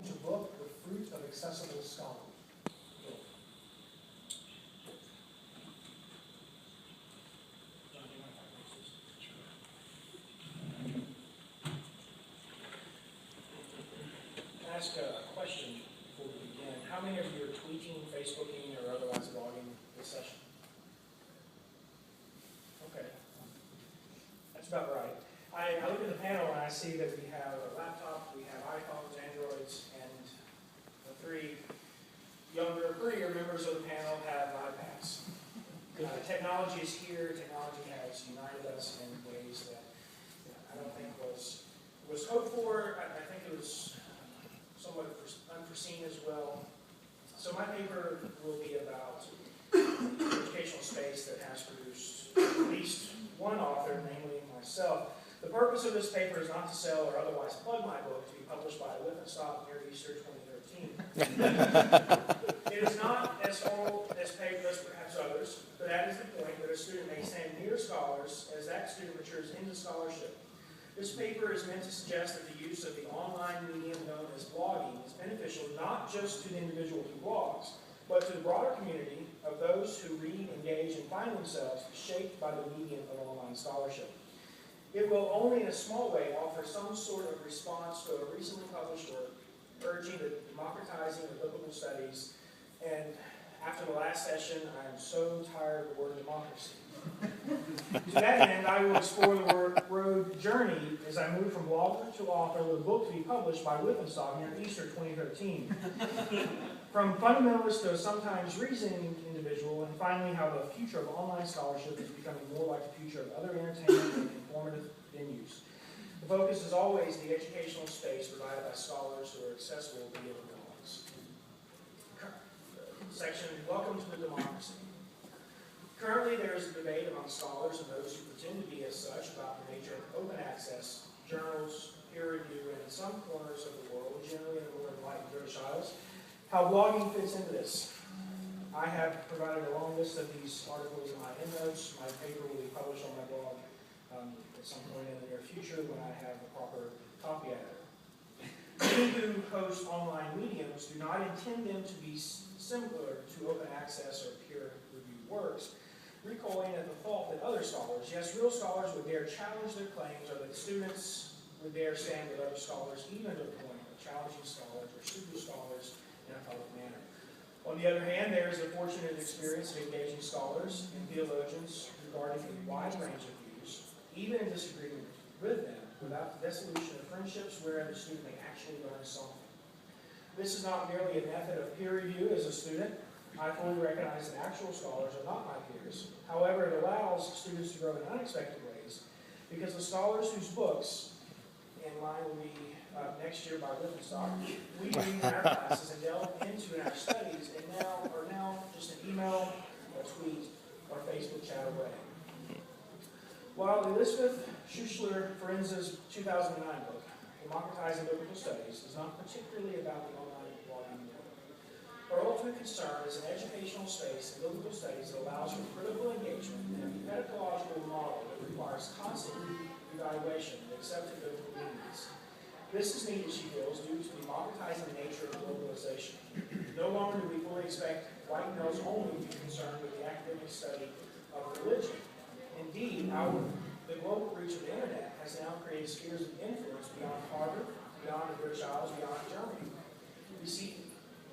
A book, The Fruit of Accessible Scholarship. Ask a question before we begin. How many of you are tweeting, Facebooking, or otherwise blogging this session? Okay. That's about right. I look at the panel and I see that we have a laptop, we have iPhones, Androids, and the three younger, prettier members of the panel have iPads. Technology is here. Technology has united us in ways that I don't think was hoped for. I think it was somewhat unforeseen as well. So my paper will be about the educational space that has produced at least one author, namely myself. The purpose of this paper is not to sell or otherwise plug my book to be published by Stop near Easter 2013. It is not as formal as paper as perhaps others, but that is the point that a student may stand near scholars as that student matures into scholarship. This paper is meant to suggest that the use of the online medium known as blogging is beneficial not just to the individual who blogs, but to the broader community of those who read, engage, and find themselves shaped by the medium of online scholarship. It will only in a small way offer some sort of response to a recently published work urging the democratizing of biblical studies. And after the last session, I am so tired of the word democracy. To that end, I will explore the road journey as I move from blogger to author with a book to be published by Stop near Easter 2013. From fundamentalist to a sometimes reasoning individual, and finally how the future of online scholarship is becoming more like the future of other entertainment and informative venues. The focus is always the educational space provided by scholars who are accessible via blogs. Section, Welcome to the Democracy. Currently, there is a debate among scholars and those who pretend to be as such about the nature of open access, journals, peer review, and in some corners of the world, generally in the more enlightened British Isles, how blogging fits into this. I have provided a long list of these articles in my endnotes. My paper will be published on my blog at some point in the near future when I have a proper copy editor. Many who host online mediums do not intend them to be similar to open access or peer review works, recoiling at the thought that other scholars, yes, real scholars, would dare challenge their claims, or that students would dare stand with other scholars, even to the point of challenging scholars or pseudo scholars in a public manner. On the other hand, there is the fortunate experience of engaging scholars and theologians regarding a wide range of views, even in disagreement with them, without the dissolution of friendships wherein the student may actually learn something. This is not merely a method of peer review. As a student, I fully recognize that actual scholars are not my peers. However, it allows students to grow in unexpected ways because the scholars whose books, and mine will be next year by Stop, we read in our classes and delve into in our studies and are now just an email, a tweet, or Facebook chat away. While Elizabeth Schussler-Ferenza's 2009 book, Democratizing Biblical Studies, is not particularly about the online blogging world. Her ultimate concern is an educational space in biblical studies that allows for critical engagement in a pedagogical model that requires constant evaluation of accepted biblical meanings. This is needed, she feels, due to the democratizing nature of globalization. No longer do we fully expect white males only to be concerned with the academic study of religion. Indeed, the global reach of the internet has now created spheres of influence beyond Harvard, beyond the British Isles, beyond Germany. We see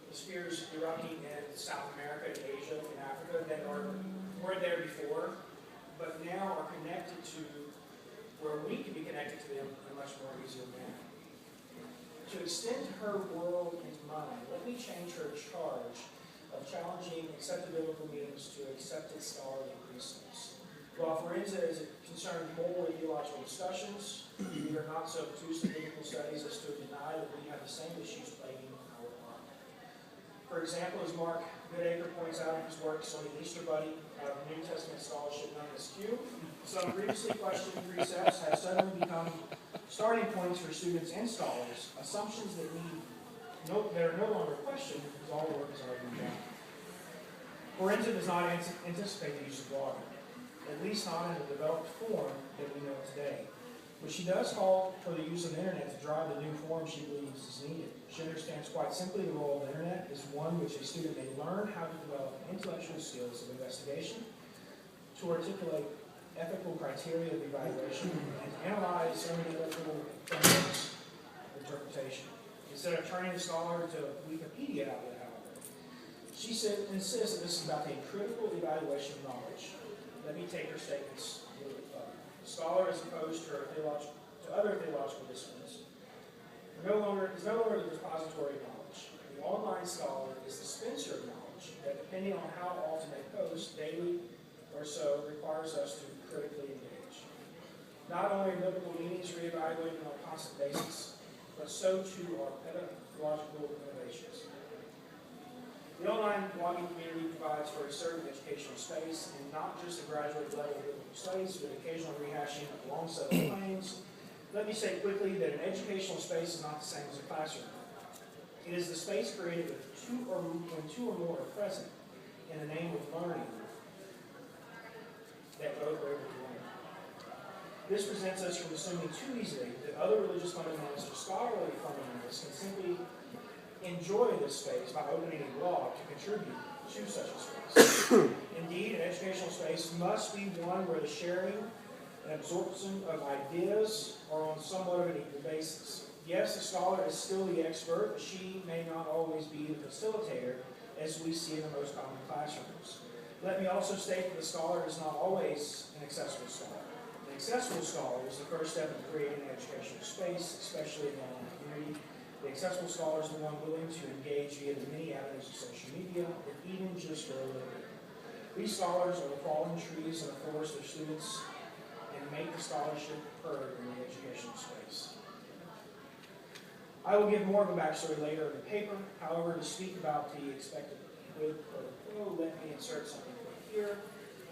the spheres erupting in South America, in Asia, in Africa that weren't there before, but now are connected to where we can be connected to them in a much more easier manner. To extend her world into mine, let me change her charge of challenging accepted biblical meanings to accepted scholarly precepts. While Ferenza is concerned more with theological discussions, we are not so obtuse in biblical studies as to deny that we have the same issues plaguing our art. For example, as Mark Goodacre points out in his work on the Easter Buddy of New Testament scholarship known as Q, some previously questioned precepts have suddenly become starting points for students and scholars, assumptions that are no longer questioned because all the work is already done. Ferenza does not anticipate the use of blogging, at least not in the developed form that we know today. But she does call for the use of the internet to drive the new form she believes is needed. She understands quite simply the role of the internet is one which a student may learn how to develop intellectual skills of investigation, to articulate ethical criteria of evaluation, and to analyze hermeneutical frameworks of interpretation. Instead of turning the scholar to a Wikipedia outlet, however, she insists that this is about the critical evaluation of knowledge. Let me take her statements a little bit further. The scholar, as opposed to other theological disciplines, is no longer the repository of knowledge. The online scholar is the dispenser of knowledge that, depending on how often they post, daily or so, requires us to critically engage. Not only are biblical meanings reevaluated on a constant basis, but so too are pedagogical innovations. The online blogging community provides for a certain educational space, and not just a graduate level of biblical studies with occasional rehashing of long settled claims. Let me say quickly that an educational space is not the same as a classroom. It is the space created when two or more are present in the name of learning that both are able to learn. This prevents us from assuming too easily that other religious fundamentalists or scholarly fundamentalists can simply enjoy this space by opening a blog to contribute to such a space. Indeed, an educational space must be one where the sharing and absorption of ideas are on somewhat of an equal basis. Yes, the scholar is still the expert, but she may not always be the facilitator as we see in the most common classrooms. Let me also state that the scholar is not always an accessible scholar. An accessible scholar is the first step in creating an educational space, especially in the online community. The accessible scholar is the one willing to engage via the many avenues of social media, if even just for a little bit. These scholars are the fallen trees in the forest of students and make the scholarship heard in the educational space. I will give more of a backstory later in the paper. However, to speak about the expected quid pro quo, let me insert something here.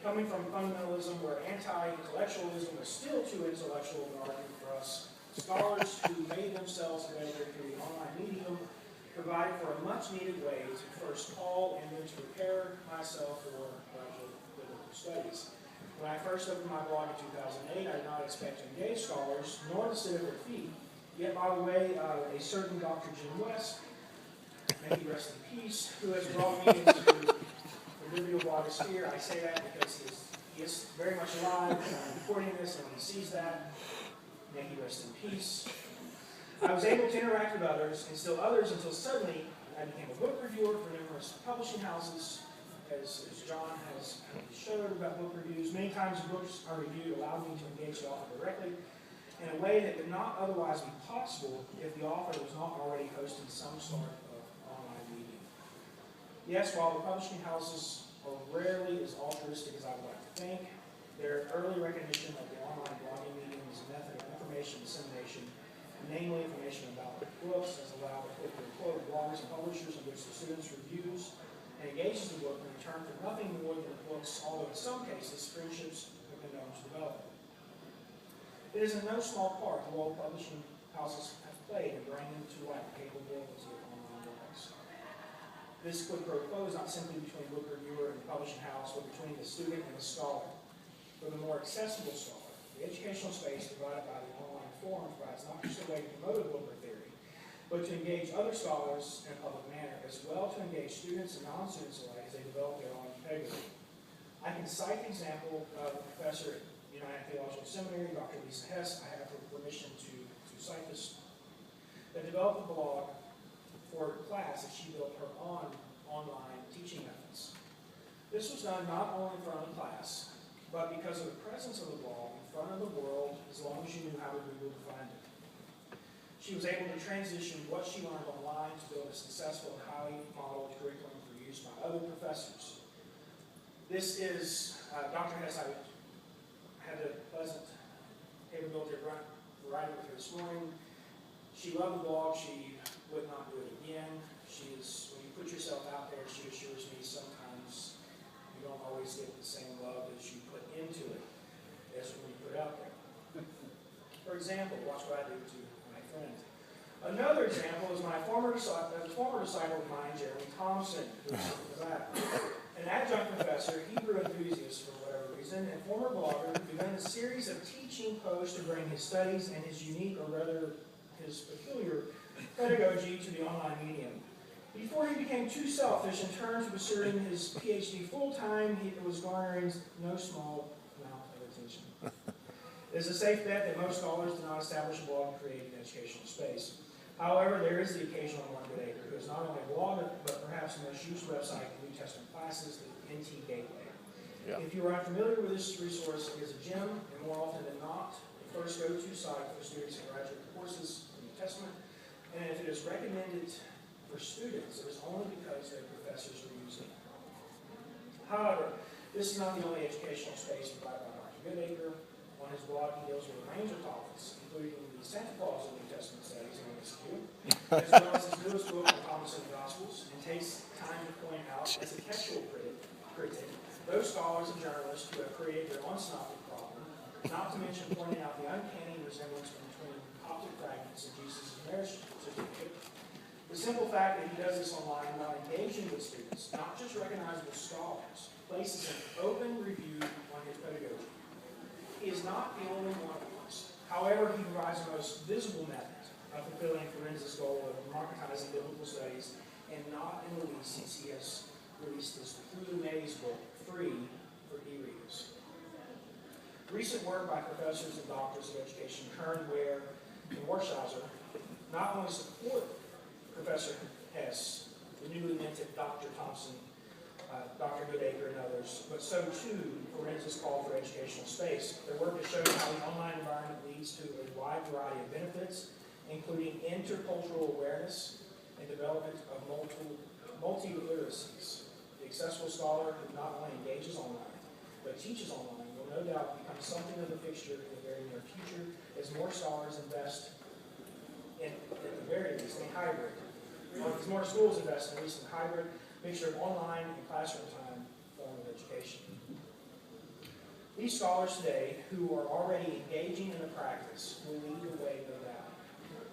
Coming from fundamentalism where anti-intellectualism is still too intellectual an argument for us, scholars who made themselves available through the online medium provided for a much-needed way to first call and then to prepare myself for graduate biblical studies. When I first opened my blog in 2008, I did not expect to engage scholars, nor to sit at their feet. Yet by the way, a certain Dr. Jim West, may he rest in peace, who has brought me into the biblical blogosphere. I say that because he is very much alive, and I'm recording this, and when he sees that, may he rest in peace. I was able to interact with others, and still others, until suddenly I became a book reviewer for numerous publishing houses, as John has showed about book reviews. Many times books are reviewed allowed me to engage the author directly in a way that would not otherwise be possible if the author was not already hosting some sort of online medium. Yes, while the publishing houses are rarely as altruistic as I would like to think, their early recognition of the online blogging medium as a method of information dissemination, namely information about books, has allowed a quote bloggers and publishers in which the students reviews and engages the book in return for nothing more than the books, although in some cases friendships have been known to develop. It is in no small part the role publishing houses have played in bringing to light the capabilities of online blogs. This quid pro quo is not simply between book reviewer and publishing house, but between the student and the scholar. For the more accessible scholar, the educational space provided by the online forum provides not just a way to promote a book or theory, but to engage other scholars in a public manner, as well to engage students and non-students alike as they develop their own integrity. I can cite the example of a professor at United Theological Seminary, Dr. Lisa Hess. I have her permission to cite this, that developed a blog for a class that she built her online teaching methods. This was done not only in front of the class, but because of the presence of the blog in front of the world, as long as you knew how to Google to find it. She was able to transition what she learned online to build a successful and highly modeled curriculum for use by other professors. This is Dr. Hess. I had the pleasant capability of writing with her this morning. She loved the blog. She would not do it again. When you put yourself out there, she assures me sometimes you don't always get the same love as you put into it as when you put it out there. For example, watch what I do to my friend. Another example is my former disciple of mine, Jeremy Thompson, who is an adjunct professor, Hebrew enthusiast for whatever reason, and former blogger who began a series of teaching posts to bring his studies and his unique, or rather his peculiar, pedagogy to the online medium. Before he became too selfish and turned to pursuing his PhD full-time, he was garnering no small amount of attention. It is a safe bet that most scholars do not establish a blog to create an educational space. However, there is the occasional one good acre who is not only a blogger, but perhaps the most used website in New Testament classes, the NT Gateway. Yeah. If you are unfamiliar with this resource, it is a gem, and more often than not, the first go-to site for students in graduate courses in the New Testament. And if it is recommended for students, it is only because their professors are using it. However, this is not the only educational space provided by Dr. Goodacre. On his blog, he deals with a range of topics, including the Santa Claus of New Testament studies in MSQ, as well as his newest book on Thomas and the Gospels, and takes time to point out, as a textual critic, those scholars and journalists who have created their own synoptic problem, not to mention pointing out the uncanny resemblance between Coptic fragments of Jesus' marriage certificate. The simple fact that he does this online while engaging with students, not just recognizable scholars, places an open review on his pedagogy. He is not the only one of us. However, he provides the most visible method of fulfilling Forensi's goal of democratizing biblical studies, and not in the least since he has released this Through May's book, free for e-readers. Recent work by professors and doctors of education, Kern, Ware, and Warshauser, not only support Professor Hess, the newly minted Dr. Thompson, Dr. Goodacre, and others, but so too Forensi's call for educational space. Their work has shown how the online environment leads to a wide variety of benefits, including intercultural awareness and development of multi-literacies. The accessible scholar who not only engages online, but teaches online will no doubt become something of a fixture in the very near future as more scholars invest in, at the very least, in hybrid. Or as more schools invest in at least in hybrid, mixture of online and classroom time form of education. These scholars today, who are already engaging in the practice, will lead the way, no doubt.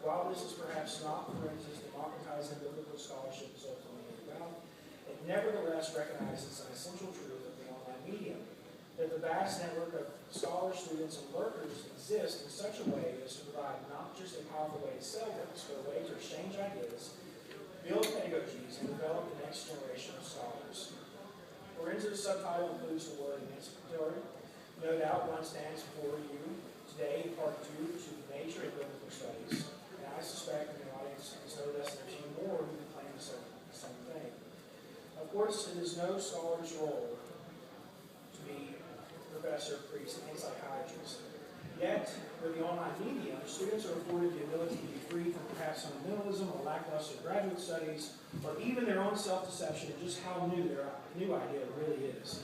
While this is perhaps not Forensi's democratizing biblical scholarship is ultimately about, it nevertheless recognizes an essential truth of the online medium, that the vast network of scholars, students, and workers exist in such a way as to provide not just a powerful way to sell books, but a way to exchange ideas, build pedagogies, and develop the next generation of scholars. Forensi's subtitle includes the word emancipatory. No doubt one stands before you today in part due to the nature of biblical studies, and I suspect in the audience is no less than a few more who claim the same thing. Of course, it is no scholar's role to be professor, priest, and psychiatrist. Yet, with the online medium, students are afforded the ability to be free from perhaps fundamentalism or lackluster graduate studies, or even their own self-deception of just how new their new idea really is.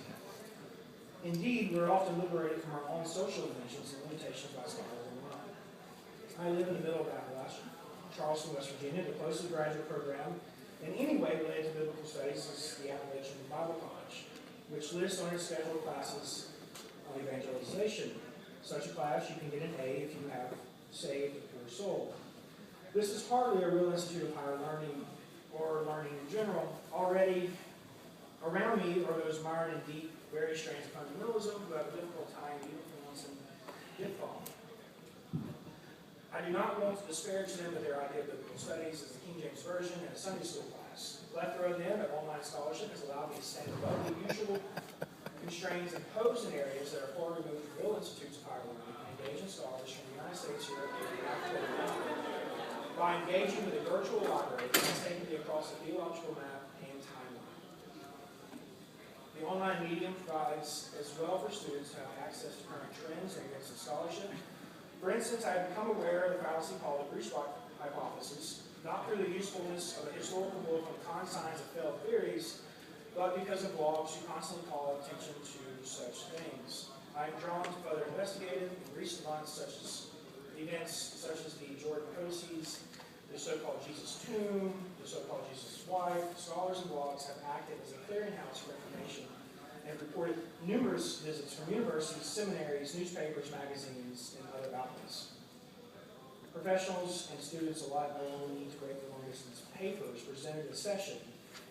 Indeed, we're often liberated from our own social dimensions and limitations by scholars online. I live in the middle of Appalachia, Charleston, West Virginia. The closest graduate program in any way related to biblical studies is the Appalachian Bible College, which lists on its schedule classes on evangelization. Such a class, you can get an A if you have saved a pure soul. This is hardly a real institute of higher learning or learning in general. Already around me are those mired in deep, very strange fundamentalism who have a difficult time influence and pitfall. I do not want to disparage them with their idea of biblical studies as the King James Version and a Sunday school class. The plethora of them at online scholarship has allowed me to stand above the usual constraints imposed in areas that are far removed from real institutes of higher learning and engage in scholars from the United States, Europe, and Africa and Africa. By engaging with a virtual library, it has taken me across the theological map and timeline. The online medium provides as well for students to have access to current trends and events of scholarship. For instance, I have become aware of the fallacy called the Breschbach hypothesis, not through the usefulness of a historical book on consigns of failed theories, but because of blogs who constantly call attention to such things. I am drawn to further investigate in recent months, such as events such as the Jordan Codices, the so-called Jesus tomb, the so-called Jesus wife. Scholars and blogs have acted as a clearinghouse for information and reported numerous visits from universities, seminaries, newspapers, magazines, and other outlets. Professionals and students alike not only need to break the long-distance papers presented in a session,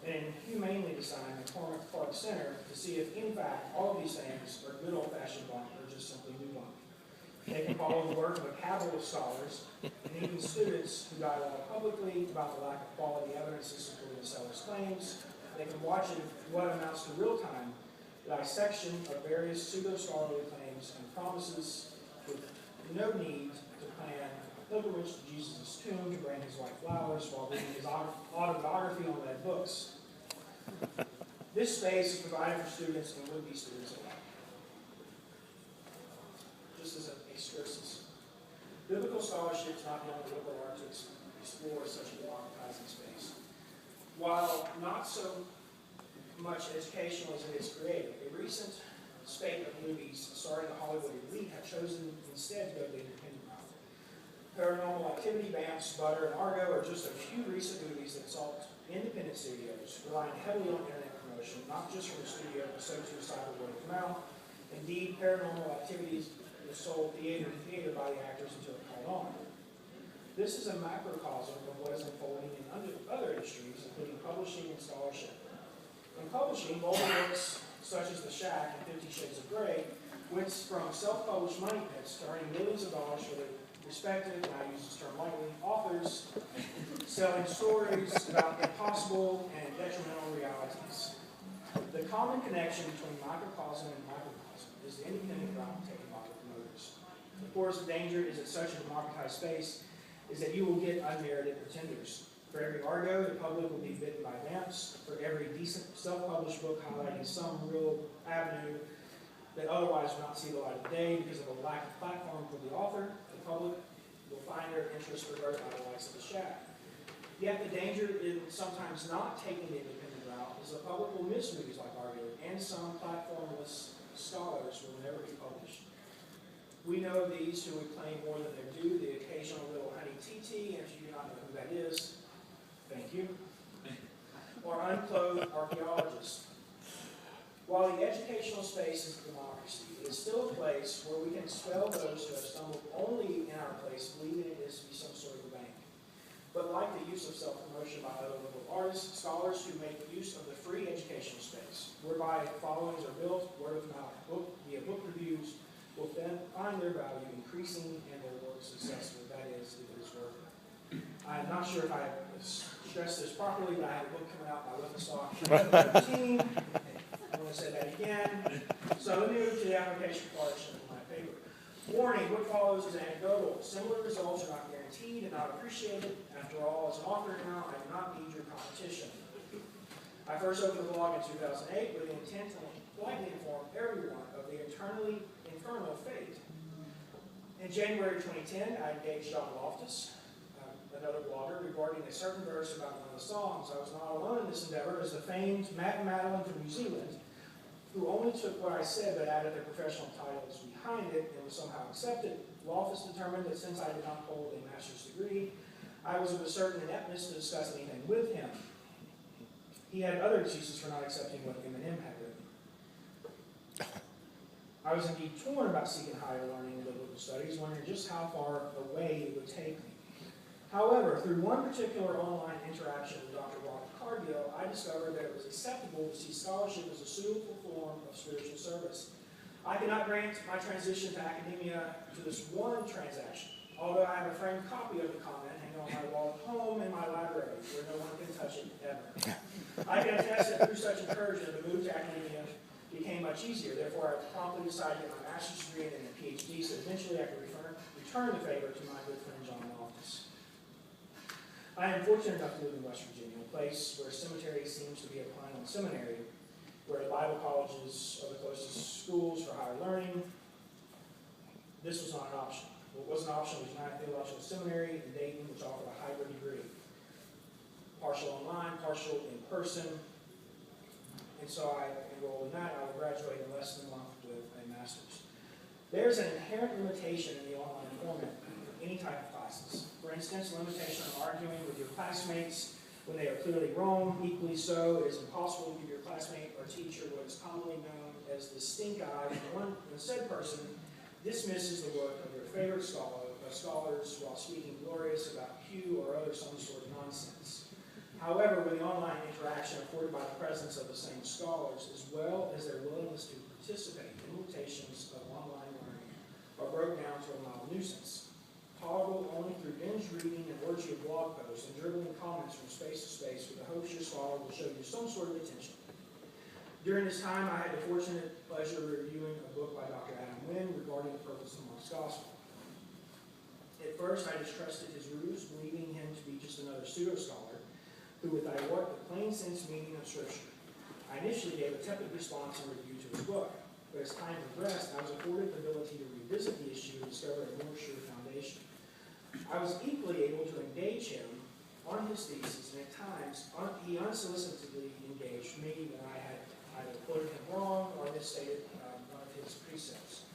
and humanely designed the Cormac Park Center to see if, in fact, all of these things are good old-fashioned bunk or just simply new bunk. They can follow the work of a cabal of scholars and even students who dialogue publicly about the lack of quality evidence to support the seller's claims. They can watch it what amounts to real-time dissection of various pseudo-scholarly claims and promises with no need to plan a pilgrimage to Jesus' tomb to bring his wife flowers while reading his autobiography on lead books. This space is provided for students and would-be students alike. Just as a excursus. Biblical scholarship is not the only liberal art to explore such a democratizing space. While not so much educational as it is creative, a recent spate of movies starring the Hollywood elite have chosen instead to go the independent route. Paranormal Activity, Vamps, Butter, and Argo are just a few recent movies that sought independent studios, relying heavily on internet promotion, not just from the studio, but so too cyber word of mouth. Indeed, Paranormal Activities was sold theater to theater by the actors until it caught on. This is a macrocosm of what is unfolding in other industries, including publishing and scholarship. In publishing, older books such as The Shack and 50 Shades of Grey went from self-published money pits to earning millions of dollars for the respected, and I use this term lightly, authors selling stories about impossible and detrimental realities. The common connection between microcosm and microcosm is the independent route taken by the promoters. Of course, the danger is that such a democratized space is that you will get unmerited pretenders. For every Argo, the public will be bitten by Vamps. For every decent self-published book highlighting some real avenue that otherwise will not see the light of day because of a lack of platform for the author, the public will find their interest perverted by the likes of The Shack. Yet the danger in sometimes not taking the independent route is the public will miss movies like Argo, and some platformless scholars will never be published. We know these who would claim more than they're due, the occasional little honey TT, and if you do not know who that is, thank you, or unclothed archaeologists. While the educational space is a democracy, it is still a place where we can expel those who have stumbled only in our place, believing it is to be some sort of a bank. But like the use of self-promotion by other liberal artists, scholars who make use of the free educational space, whereby followings are built, word of mouth, via book reviews, will then find their value increasing and their work successful. That is, if it is worth it. I'm not sure if I stressed this properly, but I have a book coming out by Stock 13. I'm going to say that again. So let me move to the application portion of my paper. Warning, what follows is anecdotal. Similar results are not guaranteed and not appreciated. After all, as an author now, I do not need your competition. I first opened the blog in 2008 with the intent to politely inform everyone of the eternally infernal fate. In January 2010, I engaged John Loftus, another blogger, regarding a certain verse about one of the songs. I was not alone in this endeavor, as the famed Matt Madeline from New Zealand, who only took what I said but added their professional titles behind it and was somehow accepted. Loftus determined that since I did not hold a master's degree, I was of a certain ineptness to discuss anything with him. He had other excuses for not accepting what Eminem had written. I was indeed torn about seeking higher learning in biblical studies, wondering just how far away it would take me. However, through one particular online interaction with Dr. Robert Cargill, I discovered that it was acceptable to see scholarship as a suitable form of spiritual service. I cannot grant my transition to academia to this one transaction, although I have a framed copy of the comment hanging on my wall at home in my library, where no one can touch it ever. I can attest that through such encouragement, the move to academia became much easier. Therefore, I promptly decided to get my master's degree and then a PhD, so eventually I could return the favor to my good friend John Loftus. I am fortunate enough to live in West Virginia, a place where cemetery seems to be a final seminary, where Bible colleges are the closest schools for higher learning. This was not an option. What was an option was United Theological Seminary in Dayton, which offered a hybrid degree. Partial online, partial in person. And so I enrolled in that. I will graduate in less than a month with a master's. There's an inherent limitation in the online format for any type of classes. For instance, limitation on arguing with your classmates when they are clearly wrong. Equally so, it is impossible to give your classmate or teacher what is commonly known as the stink eye when the said person dismisses the work of their favorite scholars while speaking glorious about Q or other some sort of nonsense. However, with the online interaction afforded by the presence of the same scholars, as well as their willingness to participate, the limitations of online learning are broken down to a mild nuisance, tolerable only through binge reading and orgy of blog posts and dribbling comments from space to space with the hopes your scholar will show you some sort of attention. During this time, I had the fortunate pleasure of reviewing a book by Dr. Adam Wynn regarding the purpose of Mark's Gospel. At first, I distrusted his ruse, believing him to be just another pseudo-scholar who would divert the plain sense meaning of Scripture. I initially gave a tepid response and review to his book, but as time progressed, I was afforded the ability to revisit the issue and discover a more sure foundation. I was equally able to engage him on his thesis, and at times, he unsolicitedly engaged me when I had either quoted him wrong or misstated one of his precepts.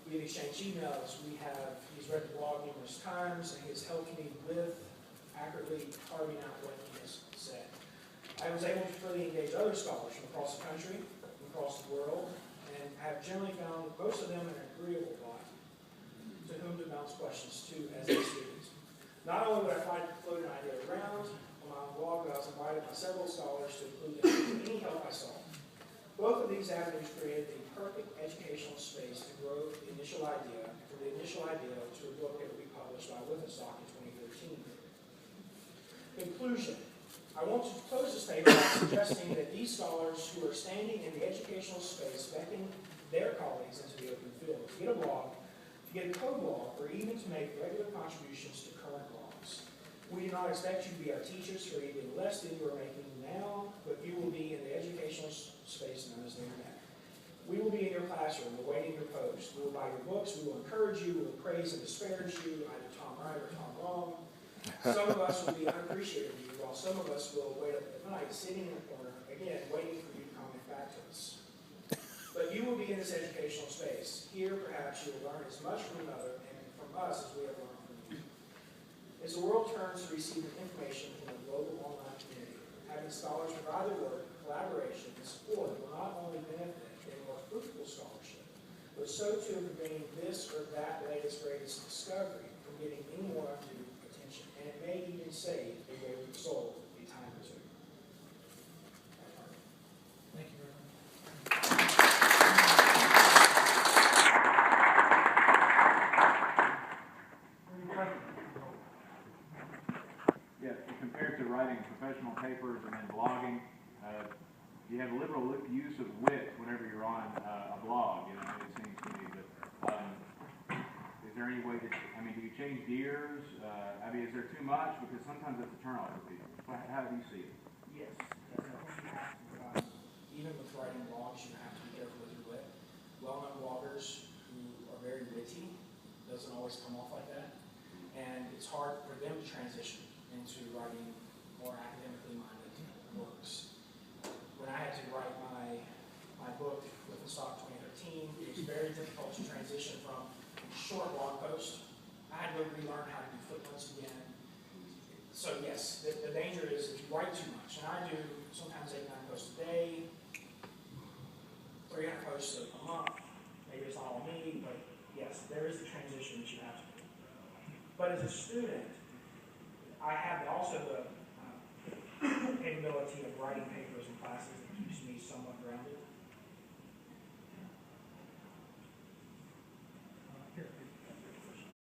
We've exchanged emails, he's read the blog numerous times, and he has helped me with accurately carving out what he has said. I was able to freely engage other scholars from across the country, from across the world, and have generally found most of them an agreeable lot to whom to bounce questions to as a student. Not only would I try to float an idea around on my own blog, but I was invited by several scholars to include them in any help I saw. Both of these avenues created a perfect educational space to grow the initial idea, from the initial idea to a book that will be published by Withenstock in 2013. Conclusion. I want to close this paper by suggesting that these scholars who are standing in the educational space beckon their colleagues into the open field to get a blog, to get a co-blog, or even to make regular contributions to current blogs. We do not expect you to be our teachers for even less than you are making now, but you will be in the educational space known as the internet. We will be in your classroom, awaiting your post. We will buy your books, we will encourage you, we will praise and disparage you, either Tom right or Tom wrong. Some of us will be unappreciative of you, while some of us will wait up at night, sitting in the corner, again, waiting for you to comment back to us. But you will be in this educational space. Here, perhaps, you will learn as much from another and from us as we have learned from you. As the world turns to receive information from the global online community, having scholars provide their work, collaboration, and support will not only benefit in more fruitful scholarship, but so too in preventing this or that latest greatest discovery from getting any more undue attention. And it may even save a wayward soul a time or two. Thank you very much. Yeah, compared to writing professional papers and then blogging, you have a liberal use of wit whenever you're on a blog, it seems to me. But is there any way that, do you change gears? Is there too much? Because sometimes it's a turnoff for people. How do you see it? Yes, definitely. Even with writing blogs, you have to be careful with your wit. Well-known bloggers who are very witty doesn't always come off like that, and it's hard for them to transition into writing more academically minded works. When I had to write my book with the Stock 2013, it was very difficult to transition from short blog post. I had to relearn how to do footnotes again. So yes, the danger is if you write too much, and I do sometimes 8-9 posts a day, 300 posts a month. Maybe it's not all me, but yes, there is a transition that you have to do. But as a student, I have also the capability of writing papers in classes that keeps me somewhat grounded.